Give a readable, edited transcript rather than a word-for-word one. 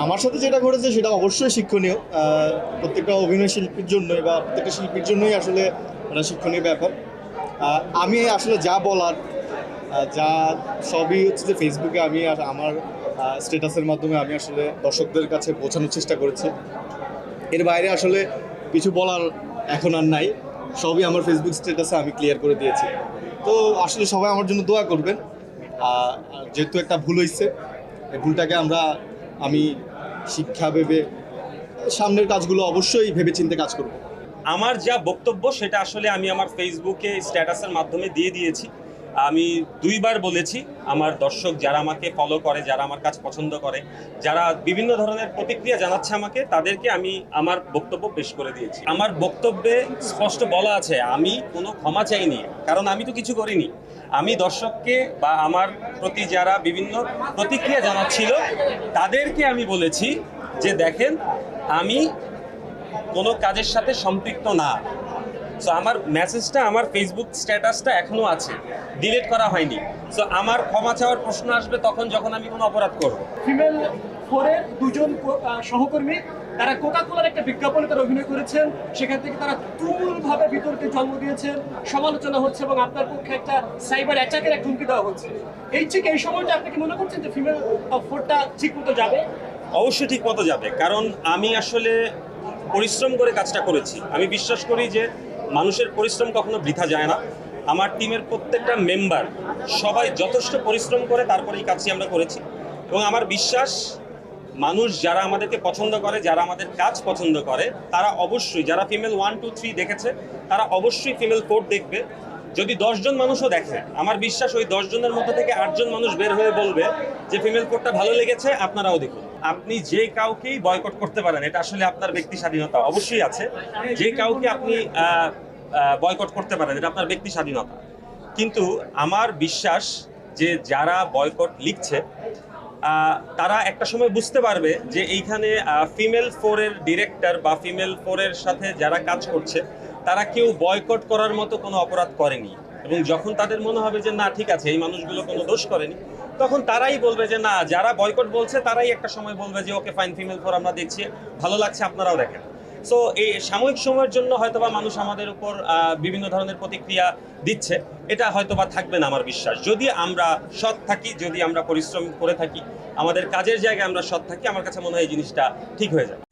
আমার সাথে যেটা ঘটেছে সেটা অবশ্যই শিক্ষণীয়। প্রত্যেকটা অভিনয় শিল্পীর জন্যই বা প্রত্যেকটা শিল্পীর জন্যই আসলে একটা শিক্ষণীয় ব্যাপার। আমি আসলে যা বলার যা সবই হচ্ছে যে ফেসবুকে আমি আমার স্ট্যাটাসের মাধ্যমে আমি আসলে দর্শকদের কাছে পৌঁছানোর চেষ্টা করেছি। এর বাইরে আসলে কিছু বলার এখন আর নাই, সবই আমার ফেসবুক স্ট্যাটাসে আমি ক্লিয়ার করে দিয়েছি। তো আসলে সবাই আমার জন্য দোয়া করবেন। যেহেতু একটা ভুল হয়েছে, এই ভুলটাকে আমি শিক্ষা ভেবে সামনের কাজগুলো অবশ্যই ভেবেচিন্তে কাজ করব। আমার যা বক্তব্য সেটা আসলে আমি আমার ফেসবুকে স্ট্যাটাসের মাধ্যমে দিয়ে দিয়েছি। আমি দুইবার বলেছি, আমার দর্শক যারা আমাকে ফলো করে, যারা আমার কাজ পছন্দ করে, যারা বিভিন্ন ধরনের প্রতিক্রিয়া জানাচ্ছে আমাকে, তাদেরকে আমি আমার বক্তব্য পেশ করে দিয়েছি। আমার বক্তব্যে স্পষ্ট বলা আছে আমি কোনো ক্ষমা চাইনি, কারণ আমি তো কিছু করিনি। আমি দর্শককে বা আমার প্রতি যারা বিভিন্ন প্রতিক্রিয়া জানাচ্ছিল তাদেরকে আমি বলেছি যে দেখেন, আমি কোনো কাজের সাথে সম্পৃক্ত না। সো আমার মেসেজটা, আমার ফেসবুক স্ট্যাটাসটা এখনো আছে, ডিলিট করা হয়নি। সো আমার ক্ষমা চাওয়ার প্রশ্ন আসবে তখন যখন আমি কোনো অপরাধ করব। ফিমেল ফোরের দুজন সহকর্মী তারা কোকাকোলার একটা বিজ্ঞাপনে তারা অভিনয় করেছেন, সেখান থেকে তারা তুমুলভাবে বিতর্কের জন্ম দিয়েছেন, সমালোচনা হচ্ছে এবং আপনার পক্ষে একটা সাইবার অ্যাটাকের এক হুমকি দেওয়া হচ্ছে। এই সময়টা আপনি কি মনে করছেন যে ফিমেল ফোরটা ঠিক মতো যাবে? অবশ্যই ঠিক মতো যাবে, কারণ আমি আসলে পরিশ্রম করে কাজটা করেছি। আমি বিশ্বাস করি যে মানুষের পরিশ্রম কখনো বৃথা যায় না। আমার টিমের প্রত্যেকটা মেম্বার সবাই যথেষ্ট পরিশ্রম করে তারপরে এই কাজটি আমরা করেছি। এবং আমার বিশ্বাস মানুষ যারা আমাদেরকে পছন্দ করে, যারা আমাদের কাজ পছন্দ করে, তারা অবশ্যই, যারা ফিমেল 1, 2, 3 দেখেছে তারা অবশ্যই ফিমেল 4 দেখবে। যদি 10 জন মানুষও দেখে, আমার বিশ্বাস ওই 10 জনের মধ্যে থেকে 8 জন মানুষ বের হয়ে বলবে যে ফিমেল 4টা ভালো লেগেছে, আপনারাও দেখুন। আপনি যে কাউকেই বয়কট করতে পারেন, এটা আসলে আপনার ব্যক্তি স্বাধীনতা অবশ্যই আছে। যে কাউকে আপনি বয়কট করতে পারেন, এটা আপনার ব্যক্তি স্বাধীনতা। কিন্তু আমার বিশ্বাস যে যারা বয়কট লিখছে তারা একটা সময় বুঝতে পারবে যে এইখানে ফিমেল 4-এর ডিরেক্টর বা ফিমেল 4-এর সাথে যারা কাজ করছে তারা কেউ বয়কট করার মতো কোনো অপরাধ করেনি। এবং যখন তাদের মনে হবে যে না ঠিক আছে, এই মানুষগুলো কোনো দোষ করেনি, তখন তারাই বলবে যে না, যারা বয়কট বলছে তারাই একটা সময় বলবে যে ওকে ফাইন, ফিমেল 4 আমরা দেখছি, ভালো লাগছে, আপনারাও দেখেন। সো এই সাময়িক সময়ের জন্য হয়তোবা মানুষ আমাদের উপর বিভিন্ন ধরনের প্রতিক্রিয়া দিচ্ছে, এটা হয়তোবা থাকবে না আমার বিশ্বাস। যদি আমরা সৎ থাকি, যদি আমরা পরিশ্রম করে থাকি, আমাদের কাজের জায়গায় আমরা সৎ থাকি, আমার কাছে মনে হয় এই জিনিসটা ঠিক হয়ে যাবে।